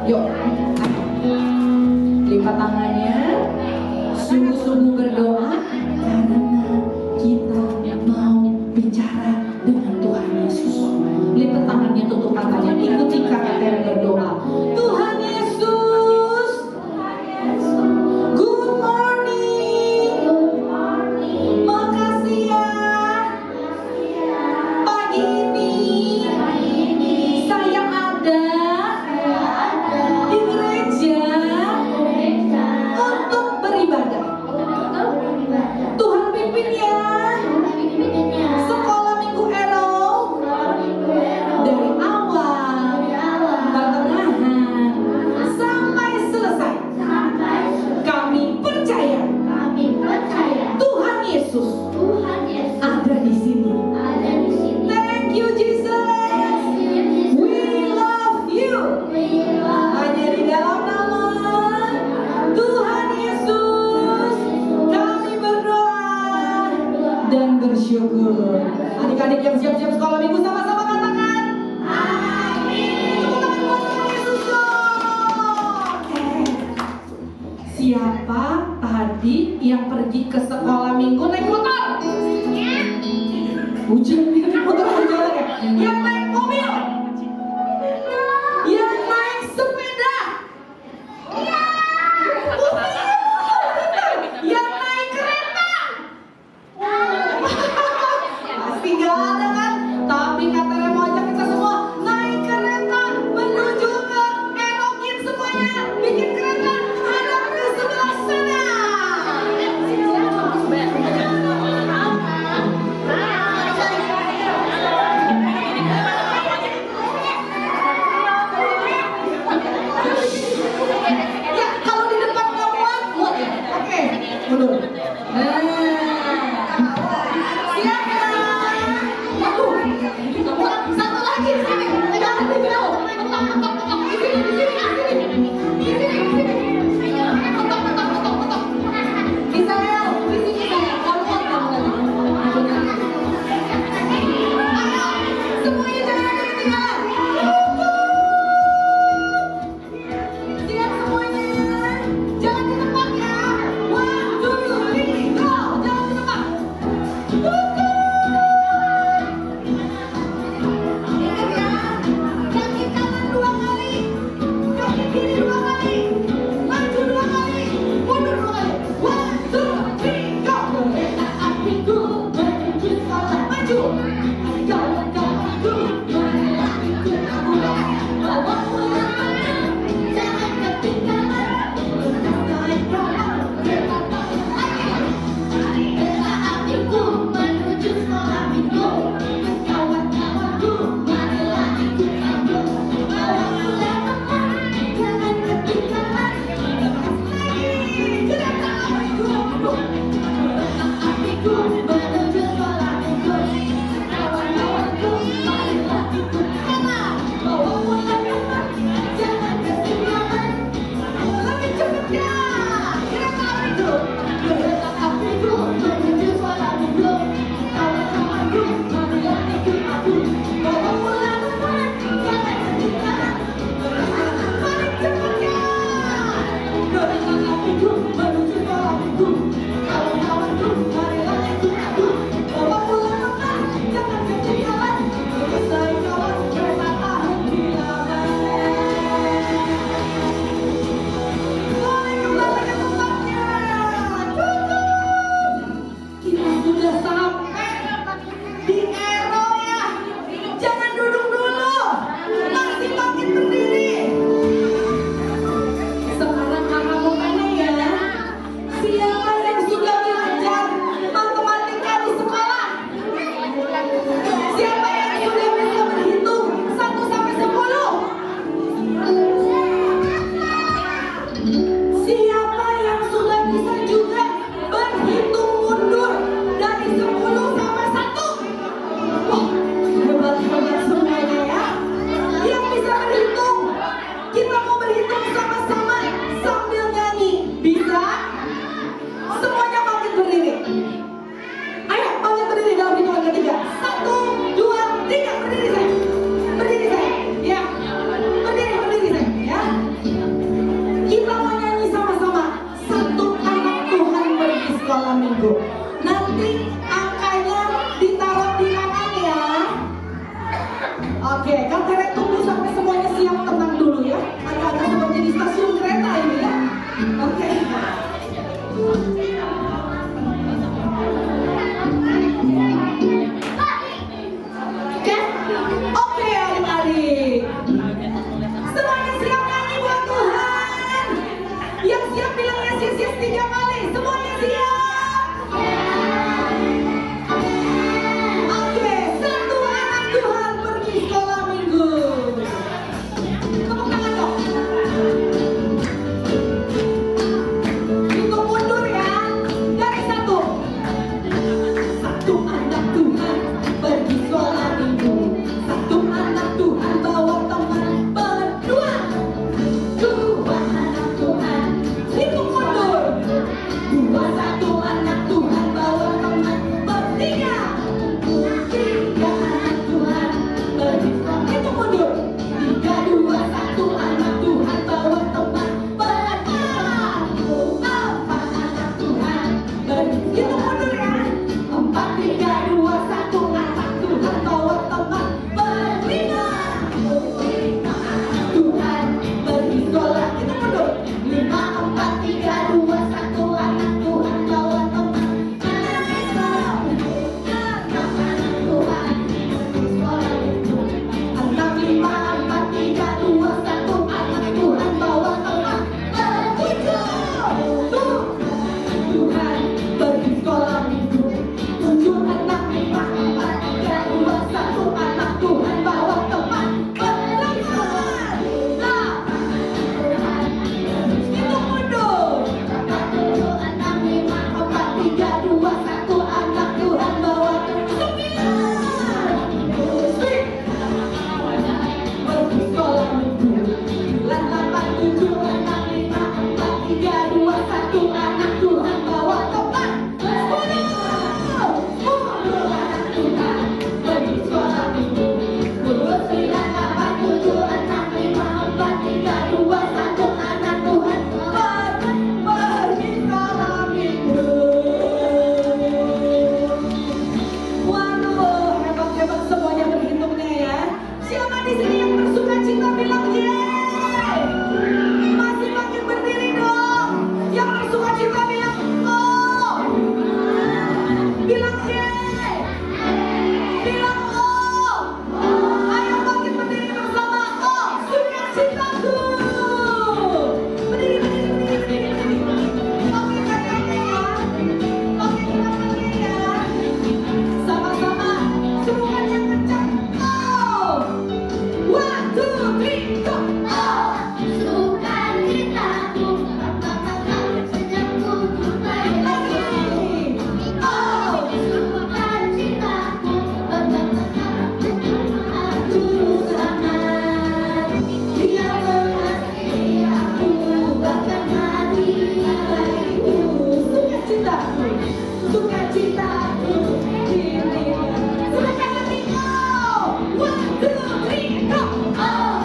Yuk, lipat tangannya, sungguh-sungguh berdoa karena kita mau bicara dengan Tuhan Yesus. Lipat tangannya, tutup matanya, ikuti kata yang berdoa. Tuhan Yesus, good morning. Makasih ya, pagi ini saya ada di gereja untuk beribadah. Tuhan pimpin ya sekolah minggu Ero dari awal, pertengahan sampai selesai. Kami percaya Tuhan Yesus ada di sini. Thank you Jesus. We love you. Hanya di dalam nama Tuhan Yesus kami berdoa dan bersyukur. Adik-adik yang siap-siap sekolah minggu sama-sama katakan amin. Tepuk tangan buat Tuhan Yesus dong. Siapa tadi yang pergi ke sekolah minggu naik motor? Hujan naik motor aja ya. Yang naik mobil? Yang naik sepeda? Yang naik kereta? Pasti gak ada kan? Tapi katanya mau ajak kita semua naik kereta menuju ke Erokin semuanya. Bikin kereta hadap ke sebelah sana. agak-agak seperti di stasiun kereta ini ya. Oke. Oke adik-adik, semuanya siap nyanyi buat Tuhan? Yang siap bilang yes yes yes 3 kali. Semuanya siap? Oke, satu anak Tuhan pergi sekolah minggu. Tepuk tangan dong. Hitung mundur ya. Dari satu. Satu anak Tuhan pergi sekolah minggu. Satu anak Tuhan bawa teman berdua. Dua anak Tuhan. Hitung mundur. Dua, satu anak Tuhan bawa teman bertiga. Tiga anak Tuhan pergi sekolah. Hitung mundur. Tiga, dua, satu anak Tuhan bawa teman berempat. Empat anak Tuhan pergi. Hitung mundur ya. Empat, tiga, dua, satu anak Tuhan bawa teman berlima. Lima anak Tuhan pergi sekolah. Hitung mundur. Lima, empat, tiga, dua, satu anak Tuhan bawa teman pergi sekolah. Enam anak Tuhan pergi sekolah. Enam, lima, empat, tiga, dua, satu anak Tuhan bawa teman bertujuh. Tuhan pergi sekolah minggu. Tujuh, enam, lima, empat, tiga, dua, satu anak Tuhan bawa teman berdelapan. Hitung mundur. Tujuh, enam, lima, empat, tiga, dua, satu anak Tuhan bawa teman. Speed. Pergi sekolah minggu. 8, 7, 6, 5, 4, 3, 2, 1 anak Tuhan bawa teman. 10 anak Tuhan pergi sekolah minggu. 10, 9, 8, 7, 6, 5, 4, 3, 2, 1 anak Tuhan pergi sekolah minggu. Waduh, hebat-hebat semuanya berhitungnya ya. Siapa di sini yang bersuka cita bilang yeay? Masih makin berdiri dong. Yang bersuka cita bilang oh. Bilang yeay. Bilang oh. Ayo makin berdiri bersama oh. Suka citaku. Berdiri, berdiri, berdiri, berdiri. Oke kakaknya ya. Oke kakaknya ya. Sama-sama. Semuanya kencang. Oh. 1, 2, 3, go! Oh, sukacitaku, senyumku kembali lagi. Oh, sukacitaku, aku sangat. Dia mengasihi aku, bahkan mati bagiku. Sukacitaku, sukacitaku, ini. Sukacitaku, 1, 2, 3, go! Oh,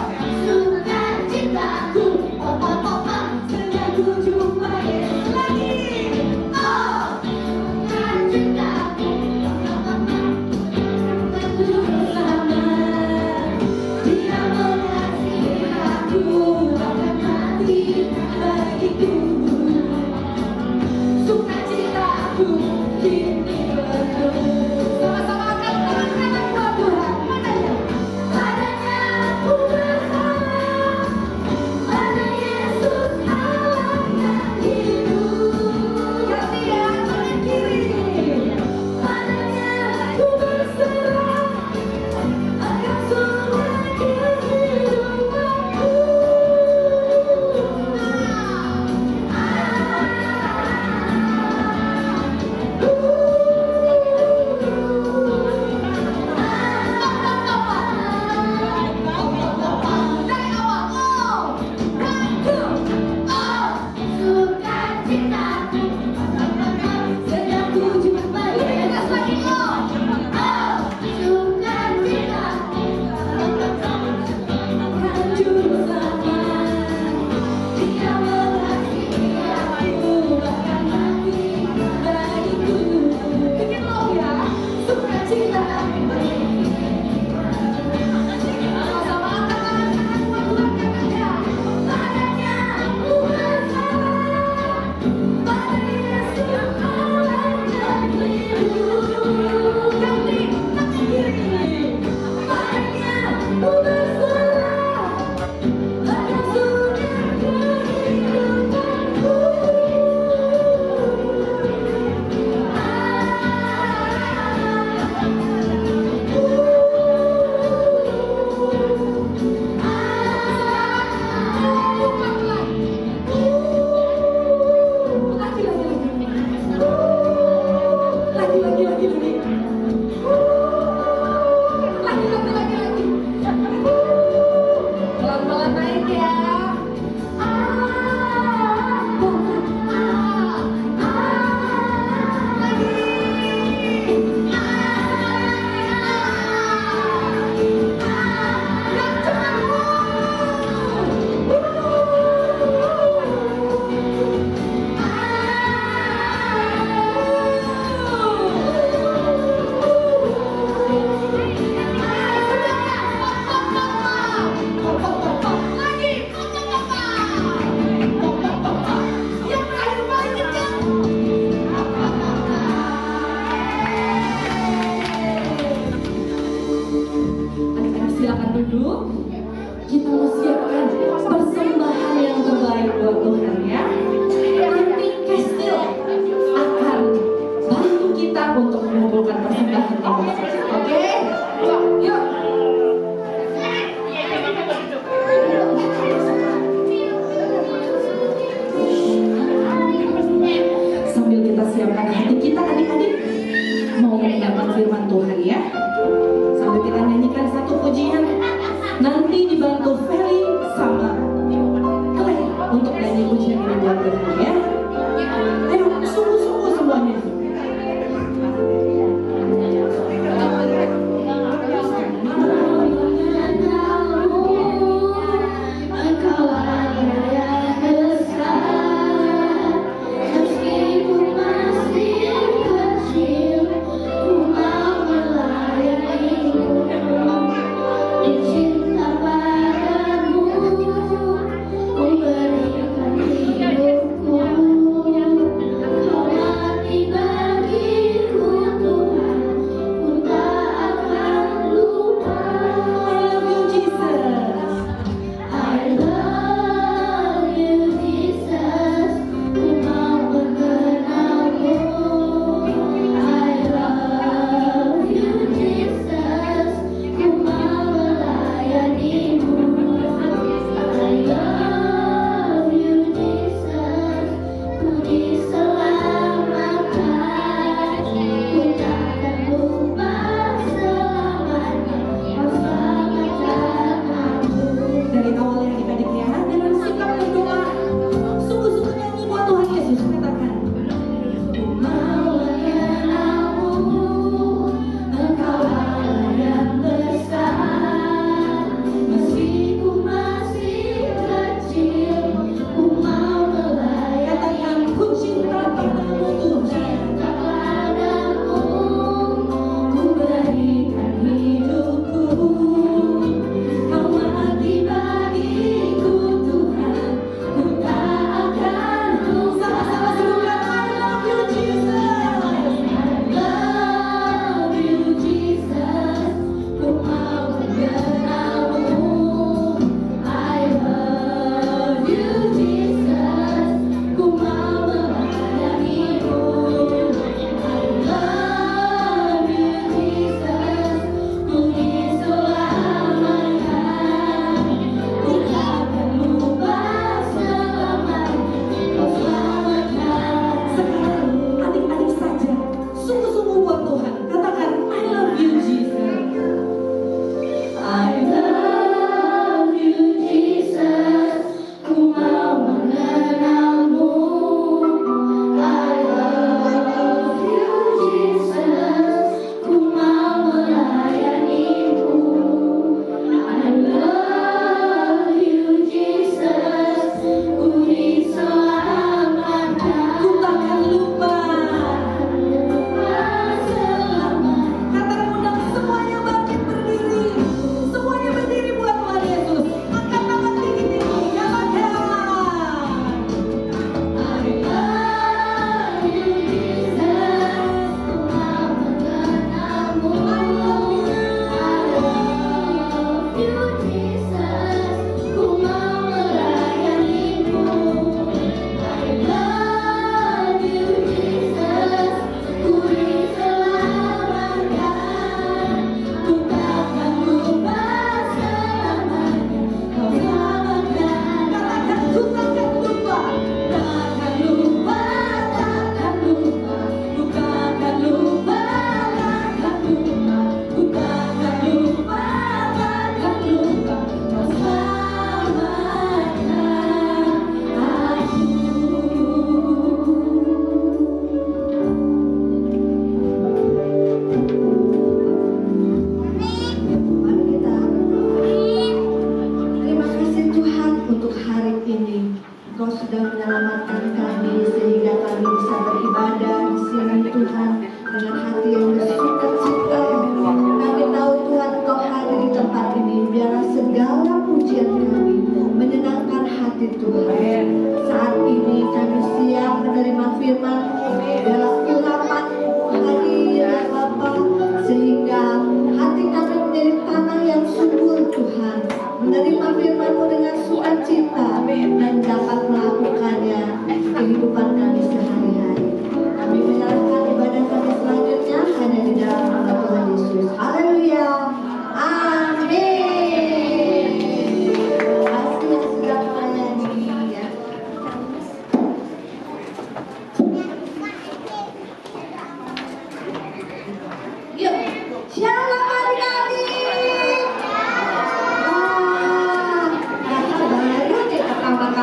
untuk Feli sama Clay untuk nyanyi pujian ini buat Tuhan ya. Ayo sungguh-sungguh semuanya.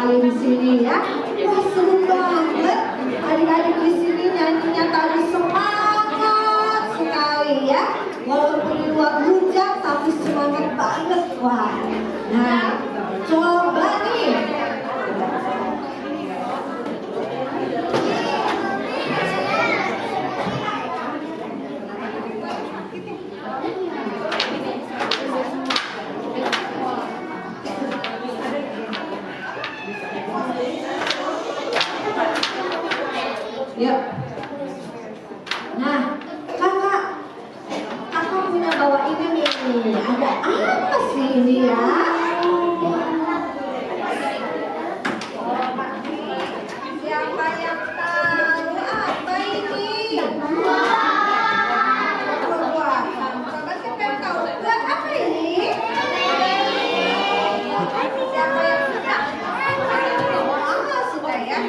sekali di sini ya. Wah, seru banget. Adik-adik di sini nyanyinya tadi semangat sekali ya. Walaupun di luar hujan tapi semangat banget. Wah. Nah, coba nih. Yuk. Nah, kakak punya bawa ini nih. Ada apa sih ini ya? Siapa yang tahu apa ini? Wah, coba siapa yang tahu? Buat apa ini? Siapa yang suka? Ah, suka ya?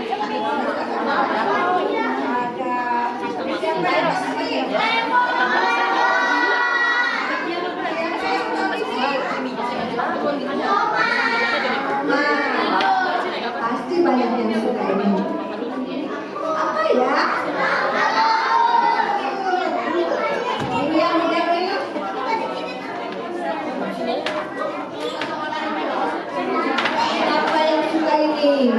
Pasti banyak yang suka ini. Apa ya? Ini yang ini. Siapa yang suka ini?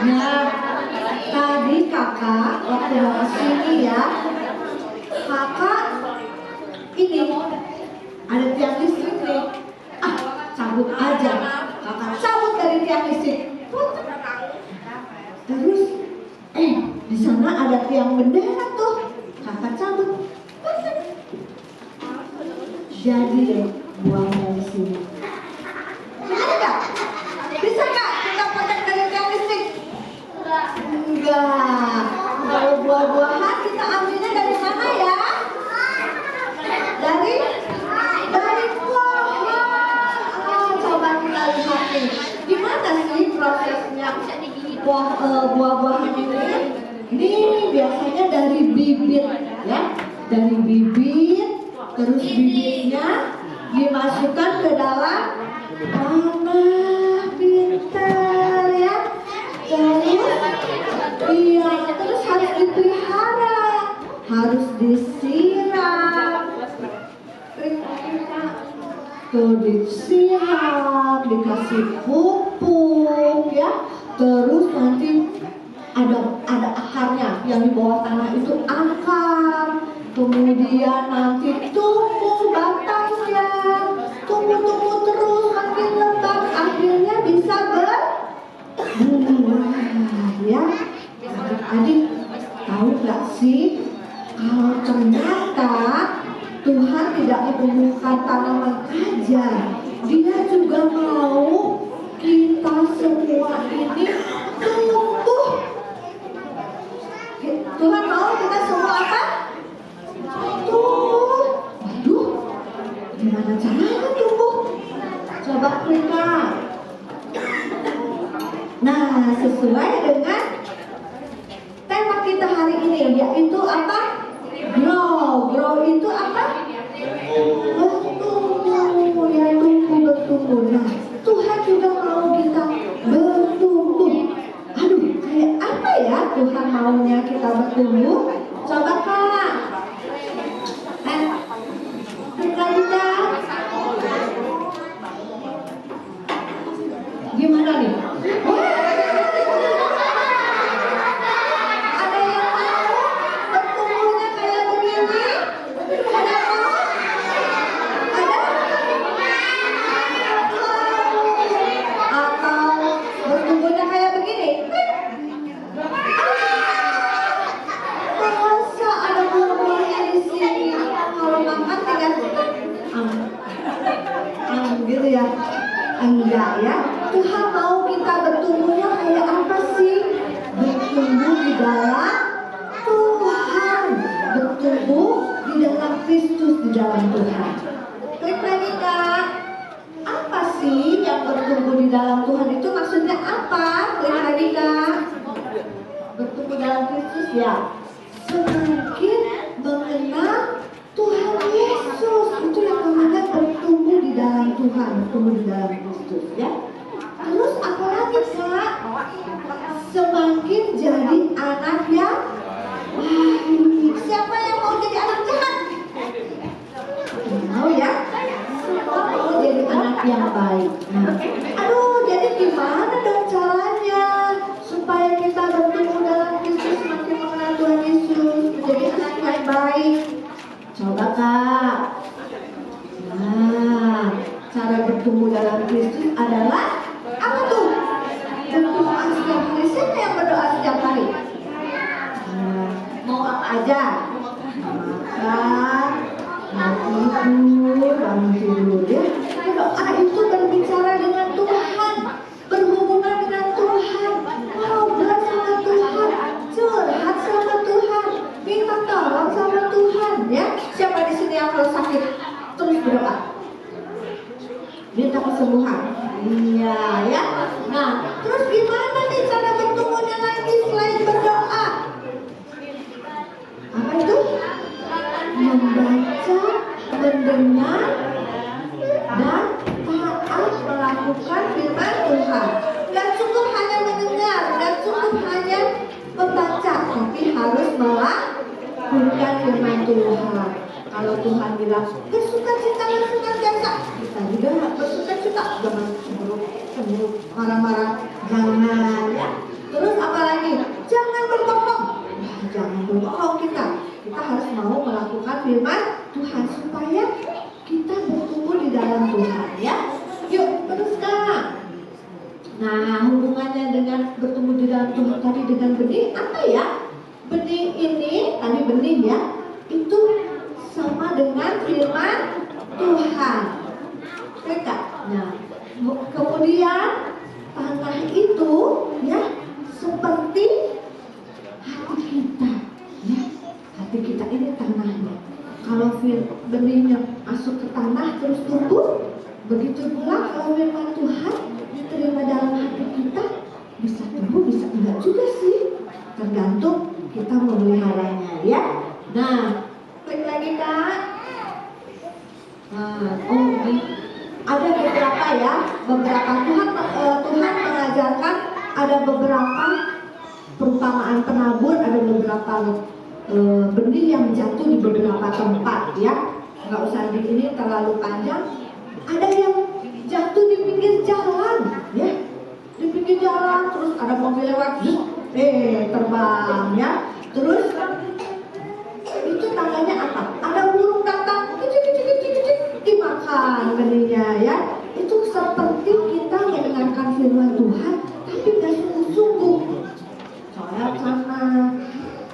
Nah, tadi kakak waktu mau kesini ya, kakak ini ada tiang listrik nih. Ah, cabut aja. Kakak cabut dari tiang listrik. Terus, di sana ada tiang bendera tuh. Kakak cabut. Jadi deh buangnya di sini. Ada nggak? Bisa nggak kita potong dari tiang listrik? Enggak. Kalau buah-buahan kita ambilnya dari mana ya? Dari pohon. Coba kita lihat nih. Gimana sih prosesnya buah-buahan ini? Ini biasanya dari bibit ya. Dari bibit, terus bibitnya dimasukkan ke dalam tanah. Pintar ya. Terus harus dipelihara, harus disiram, tuh disiram, dikasih pupuk ya. Terus nanti ada akarnya yang di bawah tanah itu akar. Kemudian nanti tumbuh batangnya, tumbuh terus makin lebat, akhirnya bisa berbuah ya. Adik tahu gak sih kalau ternyata Tuhan tidak menumbuhkan tanaman aja, Dia juga mau kita semua ini tumbuh. Tuhan mau kita semua apa? Tumbuh. Aduh, gimana caranya tumbuh? Coba klik. Nah, sesuai dengan tema kita hari ini, yaitu apa? Grow itu apa? Bertumbuh, ya bertumbuh. Nah, Tuhan juga mau kita bertumbuh. Aduh, kayak apa ya Tuhan maunya kita bertumbuh? Coba Kak. Kita gimana nih? Gitu ya? Enggak ya. Tuhan mau kita bertumbuhnya kayak apa sih? Bertumbuh di dalam Tuhan, bertumbuh di dalam Kristus, di dalam Tuhan. Klik lagi Kak. Apa sih yang bertumbuh di dalam Tuhan itu maksudnya apa? Klik lagi Kak. Bertumbuh dalam Kristus ya, semakin mengenal Tuhan Yesus. Itu yang namanya bertumbuh di dalam Tuhan, bertumbuh di dalam Kristus ya. Terus apalagi Kak? Semakin jadi anak yang baik. Siapa yang mau jadi anak jahat? Mau ya? Semua mau jadi anak yang baik. Nah, aduh, jadi gimana dong caranya supaya kita bertumbuh dalam Kristus, semakin mengenal Tuhan Yesus, menjadi anak yang baik? Coba Kak. Nah, cara bertumbuh dalam Kristus adalah apa tuh? Berdoa setiap hari. Siapa yang berdoa setiap hari? Nah, mau apa aja? Makan, mau bangun tidur ya. Berdoa itu berbicara dengan Tuhan, berhubungan dengan Tuhan, ngobrol sama Tuhan, curhat sama Tuhan, minta tolong sama Tuhan ya. Siapa di sini yang kalau sakit terus berdoa? Minta kesembuhan. Iya ya. Nah, terus gimana nih cara bertumbuhnya lagi selain berdoa? Apa itu? Membaca, mendengar, dan taat melakukan firman Tuhan. Gak cukup hanya mendengar, gak cukup hanya membaca, tapi harus melakukan firman Tuhan. Kalau Tuhan bilang bersuka-cita senantiasa, kita juga bersuka-cita, jangan cemburu, marah-marah, jangan ya. Terus apa lagi? Jangan berbohong. Nah, jangan berbohong kita. Kita harus mau melakukan firman Tuhan supaya kita bertumbuh di dalam Tuhan ya. Yuk teruskan. Nah, hubungannya dengan bertumbuh di dalam Tuhan tadi dengan benih apa ya? Benih ini tadi benih ya, itu sama dengan firman Tuhan. Mereka. Nah, kemudian tanah itu ya seperti hati kita ya. Hati kita ini tanahnya. Kalau benihnya masuk ke tanah terus tumbuh, begitu pula kalau firman Tuhan diterima dalam hati kita, bisa tumbuh bisa enggak juga sih, tergantung kita memeliharanya ya. Nah, klik lagi Kak. Nah, ini ada beberapa ya, Tuhan mengajarkan ada beberapa perumpamaan penabur, ada beberapa benih yang jatuh di beberapa tempat ya. Nggak usah di ini terlalu panjang. Ada yang jatuh di pinggir jalan ya, di pinggir jalan terus ada mobil lewat, terbang ya. Terus itu tandanya apa? Ada burung datang, kicik, dimakan benihnya ya. Itu seperti kita mendengarkan firman Tuhan, tapi nggak sungguh-sungguh. Soalnya sana,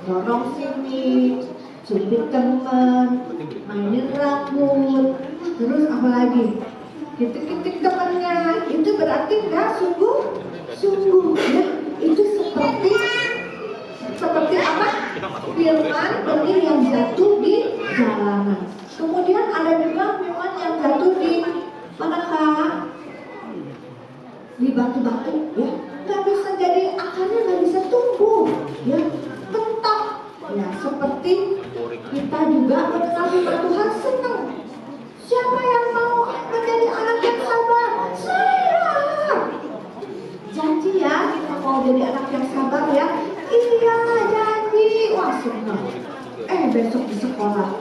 dorong sini, cubit teman, mainin rambut, terus apa lagi? Kitik-kitik temannya, itu berarti nggak sungguh-sungguh ya. Itu seperti apa? Firman benih yang jatuh di jalanan. Kemudian ada juga firman yang jatuh di mana Kak? Di batu-batu ya. Nggak bisa jadi akarnya, nggak bisa tumbuh ya. Mentok ya. Seperti kita juga mendengar firman Tuhan senang. Siapa yang mau menjadi anak yang sabar? Saya. Janji ya, kita mau jadi anak yang sabar ya. Iya janji. Wah senang. Besok di sekolah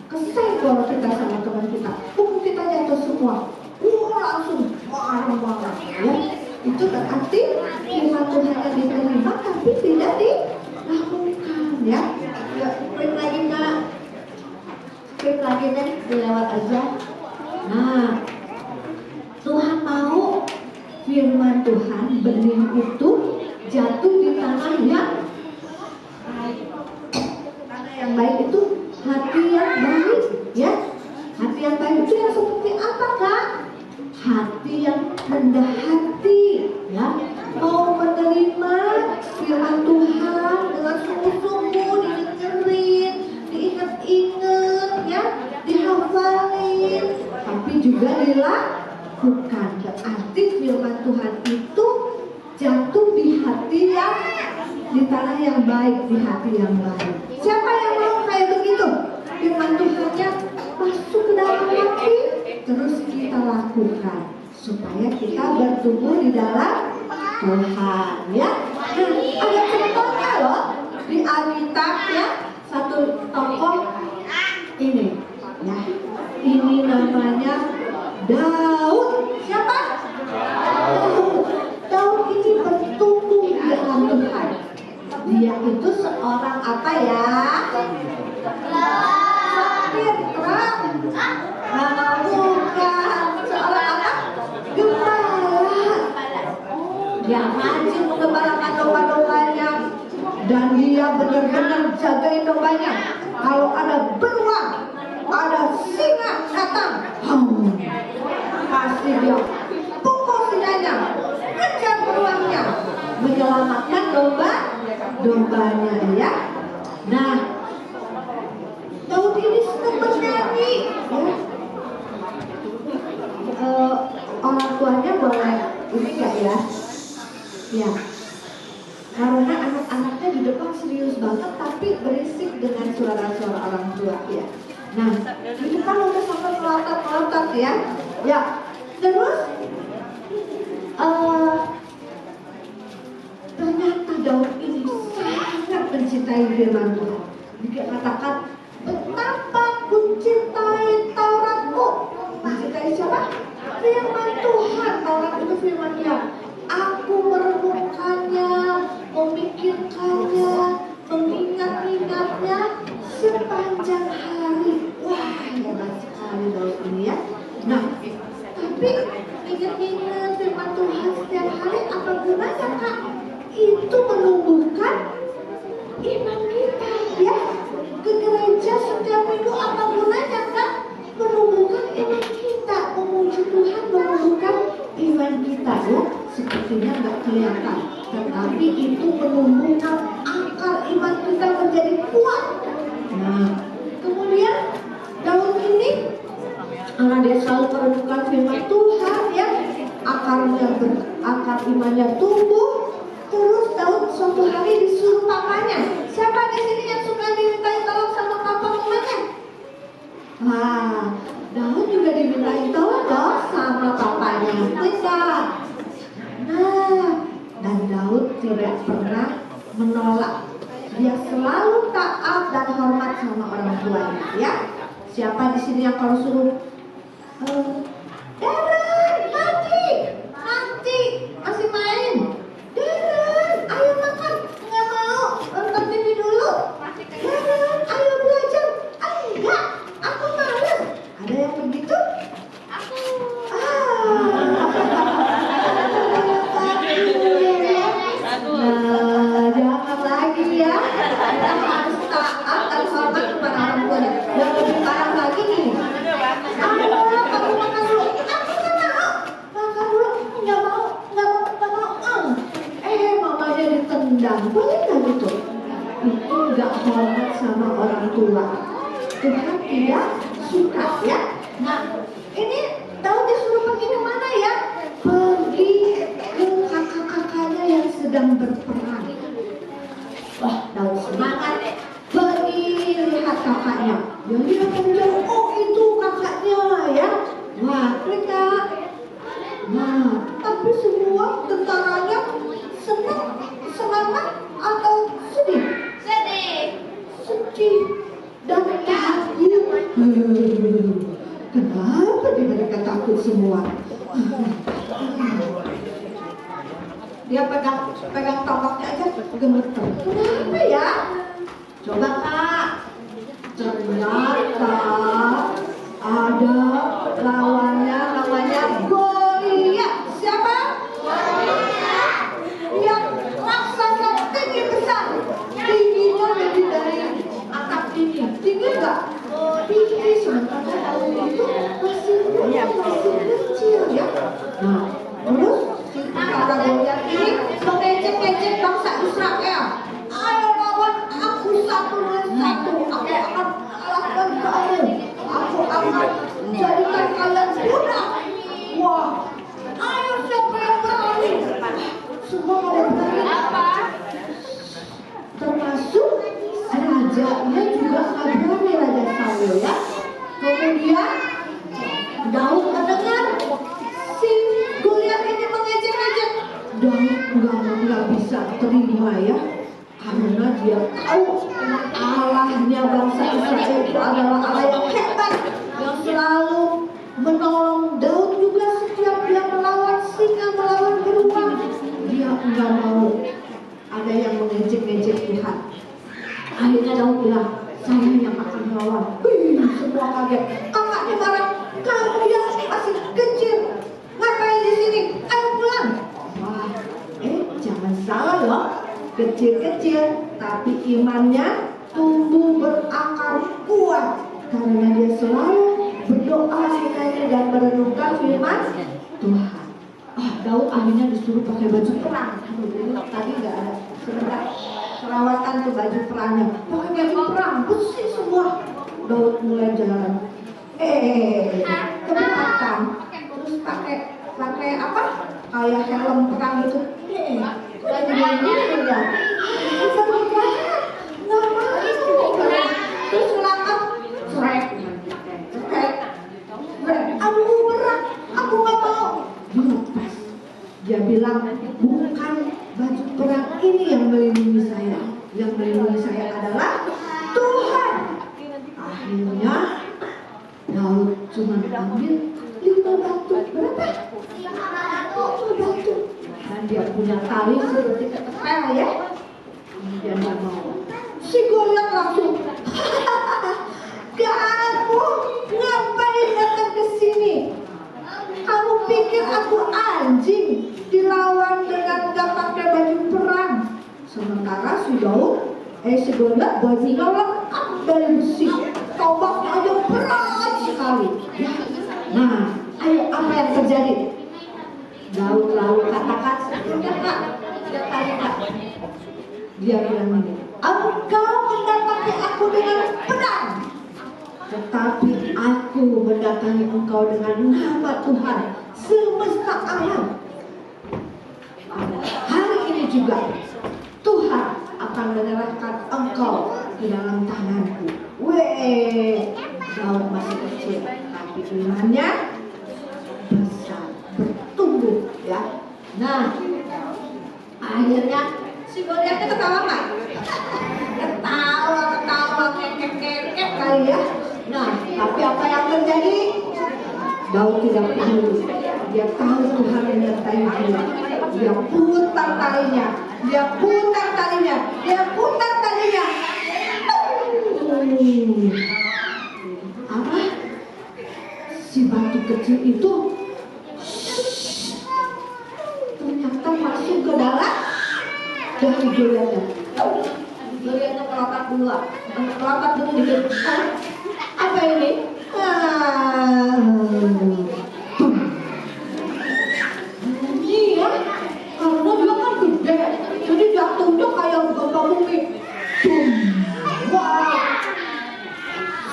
kesenggol kita sama teman kita, buku kita jatuh semua. Langsung marah-marah ya. Itu berarti firman Tuhan yang diterima tapi tidak dilakukan ya. Ya, klik lagi Kak. Klik lagi deh, dilewat aja. Nah, Tuhan mau firman Tuhan benih itu jatuh di tanah yang baik. Tanah yang baik itu hati yang baik ya. Hati yang baik itu yang seperti apa Kak? Hati yang rendah hati ya. Mau menerima firman Tuhan dengan sungguh-sungguh, didengerin, diingat-ingat ya, dihafalin, tapi juga dilakukan. Berarti firman Tuhan itu jatuh di hati yang di tanah yang baik, di hati yang baik. Siapa yang mau kayak begitu? Firman Tuhannya masuk ke dalam hati, terus kita lakukan supaya kita bertumbuh di dalam Tuhan, ya. Nah, ada contohnya loh di Alkitab, ya, satu tokoh ini, ya. Ini namanya Daud. Siapa? Daud ini bertumbuh di dalam Tuhan. Dia itu seorang apa ya? Nama bukan. Seorang apa? Gembala. Dia rajin menggembalakan domba-dombanya, dan dia benar-benar jagain dombanya. Kalau ada beruang, ada singa datang, pasti dia pukul singanya, kejar beruangnya, menyelamatkan dombanya, ya. Nah, Daud ini senang bernyanyi, ya. Orang tuanya boleh ini enggak ya? Ya, karena anak-anaknya di depan serius banget, tapi berisik dengan suara-suara orang tua, ya. Nah, ini kan udah sampai melotot-melotot, ya. Ya, terus ternyata Daud ini sangat mencintai firman Tuhan. Dia katakan, betapa ku cintai Tauratmu. Mencintai siapa? Firman Tuhan. Taurat itu firman-Nya. Aku merenungkannya, memikirkannya, mengingat-ingatnya sepanjang hari. Wah, hebat sekali Daud ini, ya. Nah, tapi ingat-ingat firman Tuhan setiap hari apa gunanya, Kak? Itu menumbuhkan iman kita, ya. Ke gereja setiap minggu apa gunanya, Kak? Menumbuhkan iman kita. Memuji Tuhan menumbuhkan iman kita, ya. Sepertinya nggak kelihatan, tetapi itu menumbuhkan akar iman kita menjadi kuat. Nah, kemudian Daud ini karena dia selalu merenungkan firman Tuhan, ya, akar imannya tumbuh. Terus Daud suatu hari disuruh papanya. Siapa di sini yang suka dimintai tolong sama papa mamanya? Wah, Daud juga dimintai tolong dong sama papanya. Tidak. Nah, dan Daud tidak pernah menolak. Dia selalu taat dan hormat sama orang tuanya, ya. Siapa di sini yang kalau suruh Darren, nanti masih main. Darren, ayo makan. Nggak mau, nonton TV dulu. Darren, ayo belajar. Enggak, aku malas. Ada yang begitu? Aku. Nah, jangan lagi, ya. Kita harus taat dan hormat kepada orang tuanya. Yang lebih parah lagi nih. Kamu makan dulu. Aku nggak mau. Makan dulu. Nggak mau. Mamanya ditendang. Boleh nggak gitu? Itu nggak hormat sama orang tua. Tuhan tidak suka, ya. Nah, ini Daud disuruh pergi kemana, ya? Pergi ke kakak-kakaknya yang sedang berperang. Wah, Daud semangat. Pergi lihat kakaknya. Yang dia menjauh, oh itu kakaknya, ya. Wah, mereka. Nah, tapi semua tentaranya senang, semangat atau sedih? Sedih dan takut. Kenapa mereka takut semua? Dia pegang tombaknya aja gemeter. Kenapa, ya? Coba, Kak. Ternyata ada lawannya namanya Goliat. Siapa? Goliat. Dia raksasa tinggi besar. Tingginya lebih dari atap ini. Tinggi nggak? Tinggi. Sementara Daud itu masih kecil, ya. Nah, terus kata Goliat ini mengejek-ejek bangsa Israel. Ayo lawan aku satu lawan satu. terima ya, karena dia tahu Allahnya bangsa Israel itu adalah Allah yang hebat, yang selalu menolong Daud juga setiap dia melawan singa, melawan beruang. Dia enggak mau ada yang mengejek-ngejek Tuhan. Akhirnya Daud bilang, saya yang akan melawan. Semua kaget. Kakaknya marah, kamu yang masih kecil, ngapain di sini? Ayo pulang. Wah, jangan salah loh. Kecil-kecil, tapi imannya tumbuh berakar kuat karena dia selalu berdoa sekali dan merenungkan firman Tuhan. Daud akhirnya disuruh pakai baju perang. Tadi nggak ada sebentar perawatan tuh baju perangnya. Pakai baju perang, bersih semua. Daud mulai jalan. Keberatan. Terus pakai apa? Kayak helm perang itu. Lagi begini ya. Nggak mau. Terus melangkah. Srek. Aduh berat. Aku nggak mau. Dilepas. Dia bilang, bukan baju perang ini yang melindungi saya. Yang melindungi saya adalah Tuhan. Akhirnya Daud cuma ambil 5 batu. Berapa? 5 batu. Dan dia punya tali seperti ketel ya. Kemudian dia mau. Si Goliat langsung, kamu ngapain datang ke sini? Kamu pikir aku anjing dilawan dengan gak pakai baju perang? Sementara si Goliat bajunya lengkap dari besi, tombaknya aja berat sekali. Nah, ayo apa yang terjadi? Daud lalu katakan, dia bilang ini, engkau mendatangi aku dengan pedang, tetapi aku mendatangi engkau dengan nama Tuhan semesta alam. Hari ini juga Tuhan akan menyerahkan engkau di dalam tanganku. Daud masih kecil, tapi imannya besar, bertumbuh ya. Nah, akhirnya si Goliatnya ketawa nggak? Ketawa, kekek kali ya. Nah, tapi apa yang terjadi? Daud tidak peduli. Dia tahu Tuhan menyertai dia. Dia putar talinya. Apa? Si batu kecil itu ternyata masuk ke dalam dari Goliatnya. Goliatnya melompat dulu dikit. Apa ini? Iya, karena dia kan gede, jadi jatuhnya kayak gempa bumi. Wah,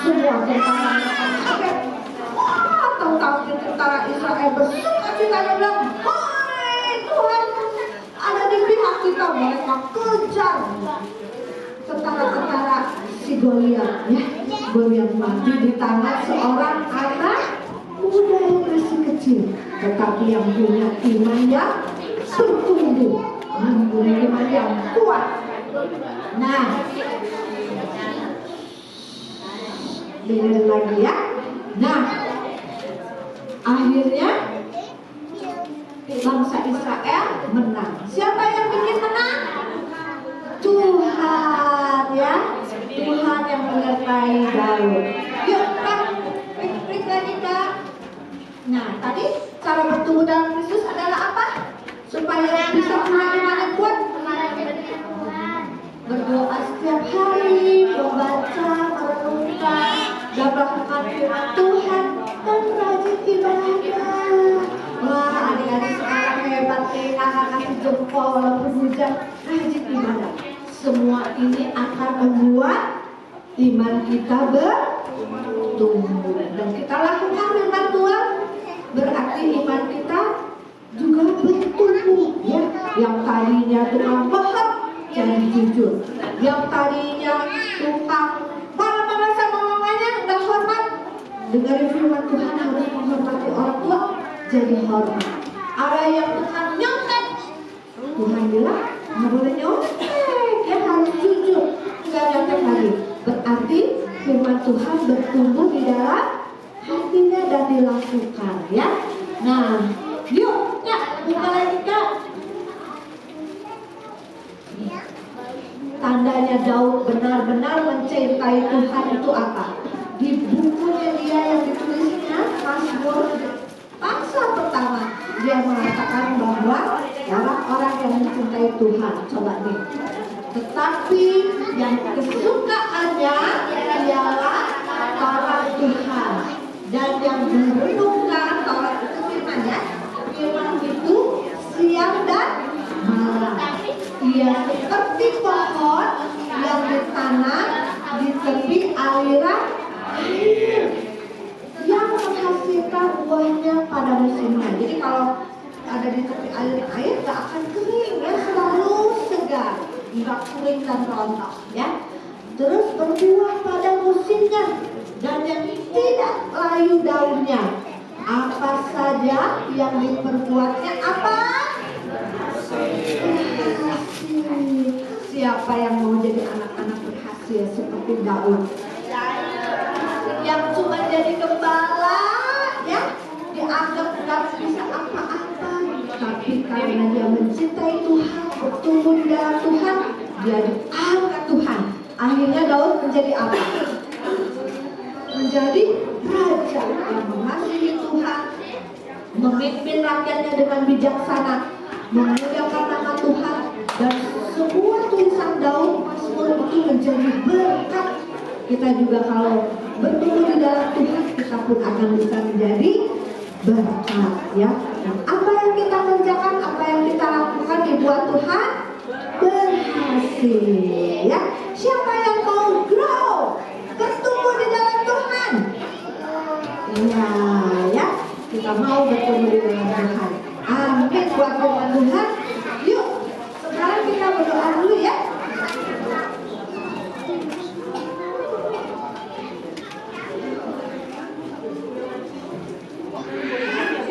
semua tentara kaget. Wah, tentara Israel bersuka-cita bilang, hai Tuhan, ada di pihak kita. Mereka kejar tentara si Goliat ya. Goliat mati di tangan seorang anak muda yang masih kecil, tetapi yang punya iman yang bertumbuh, yang punya iman yang kuat. Nah, dengerin lagi ya. Nah, akhirnya bangsa Israel menang. Siapa yang bikin menang? Tuhan ya. Tuhan yang menyertai Daud. Yuk Kak, klik lagi Kak. Nah, tadi cara bertumbuh dalam Kristus adalah apa? Supaya bisa punya iman yang kuat. Berdoa setiap hari, membaca, merenungkan, dan melakukan firman Tuhan, dan rajin ibadah. Wah, adik-adik sekarang hebat nih, kakak kasih jempol walaupun hujan, rajin ibadah. Semua ini akan membuat iman kita bertumbuh. Dan kita lakukan firman Tuhan, berarti iman kita juga bertumbuh ya. Yang tadinya tukang bohong jadi jujur, yang tadinya tukang marah-marah sama mamanya nggak hormat, dengarin firman Tuhan harus menghormati orang tua, jadi hormat. Ada yang tukang nyontek, Tuhan bilang Nggak boleh nyontek, ya harus jujur, nggak nyontek lagi. Berarti firman Tuhan bertumbuh di dalam hatinya dan dilakukan, ya. Nah, yuk Kak, buka lagi Kak. Tandanya Daud benar-benar mencintai Tuhan itu apa? Di bukunya dia yang ditulisnya, Mazmur pasal pertama, dia mengatakan bahwa orang-orang yang mencintai Tuhan, coba nih. Tetapi yang kesukaannya ialah Taurat Tuhan, dan yang merenungkan Taurat itu firman-Nya, firman itu siang dan malam. Ia seperti pohon yang ditanam di tepi aliran air yang menghasilkan buahnya pada musimnya. Jadi kalau ada di tepi aliran air gak akan kering, ya, selalu segar, nggak kering dan rontok, ya. Terus berbuah pada musimnya dan yang tidak layu daunnya. Apa saja yang diperbuatnya apa? Siapa yang mau jadi anak-anak berhasil seperti Daud? Yang cuma jadi gembala, ya, dianggap nggak bisa apa-apa, tapi karena dia mencintai Tuhan, bertumbuh di dalam Tuhan, dia diangkat Tuhan. Akhirnya Daud menjadi apa? Menjadi raja yang mengasihi Tuhan, memimpin rakyatnya dengan bijaksana, memuliakan nama Tuhan, dan semua tulisan Daud Mazmur itu menjadi berkat. Kita juga kalau bertumbuh di dalam Tuhan, kita pun akan bisa menjadi berkat, ya. Dan apa yang kita kerjakan, apa yang kita lakukan dibuat Tuhan berhasil, ya. Siapa yang mau grow, bertumbuh di dalam Tuhan? Iya, ya. Kita mau bertumbuh di dalam Tuhan. Amin buat firman Tuhan. Yuk, sekarang kita berdoa dulu, ya.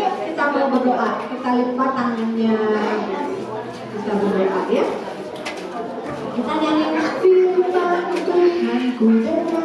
Kita mau berdoa, kita lipat tangannya, kita berdoa, ya. Kita nyanyi firman Tuhan ku dengar.